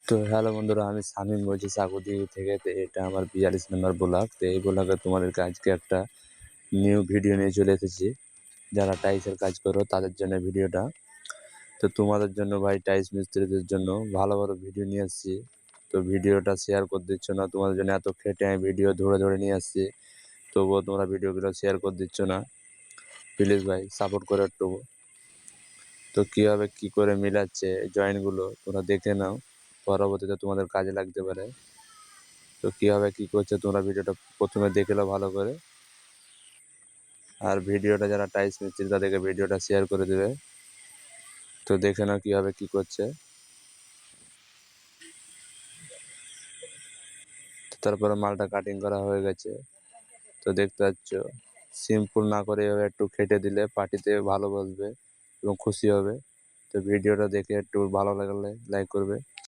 তো হ্যালো বন্ধুরা, আমি শামীম বলছি চাকুদি থেকে। তো এটা আমার 42 নম্বর ব্লগ। তো এই ব্লগে তোমাদেরকে আজকে একটা নিউ ভিডিও নিয়ে চলে এসেছি। যারা টাইলসের কাজ করো তাদের জন্য ভিডিওটা। তো তোমাদের জন্য ভাই, টাইলস মিস্ত্রিদের জন্য ভালো ভালো ভিডিও নিয়ে আসছি। তো ভিডিওটা শেয়ার করে দিচ্ছ না, তোমাদের জন্য এত খেটে আমি ভিডিও ধরে ধরে নিয়ে আসছি, তবুও তোমরা ভিডিওগুলো শেয়ার করে দিচ্ছ না। প্লিজ ভাই, সাপোর্ট করে একটু। তো কীভাবে কী করে মিলাচ্ছে জয়েন্টগুলো তোমরা দেখে নাও, পরবর্তীতে তোমাদের কাজে লাগতে পারে। তো কীভাবে কী করছে তোমরা ভিডিওটা প্রথমে দেখে নাও ভালো করে। আর ভিডিওটা যারা টাইলস মিস্ত্রি তাদেরকে ভিডিওটা শেয়ার করে দেবে। তো দেখে নাও কীভাবে কী করছে। তো তারপরে মালটা কাটিং করা হয়ে গেছে। তো দেখতে পাচ্ছ, সিম্পল না করে এভাবে একটু খেটে দিলে পার্টিতে ভালো বসবে এবং খুশি হবে। তো ভিডিওটা দেখে একটু ভালো লাগলে লাইক করবে।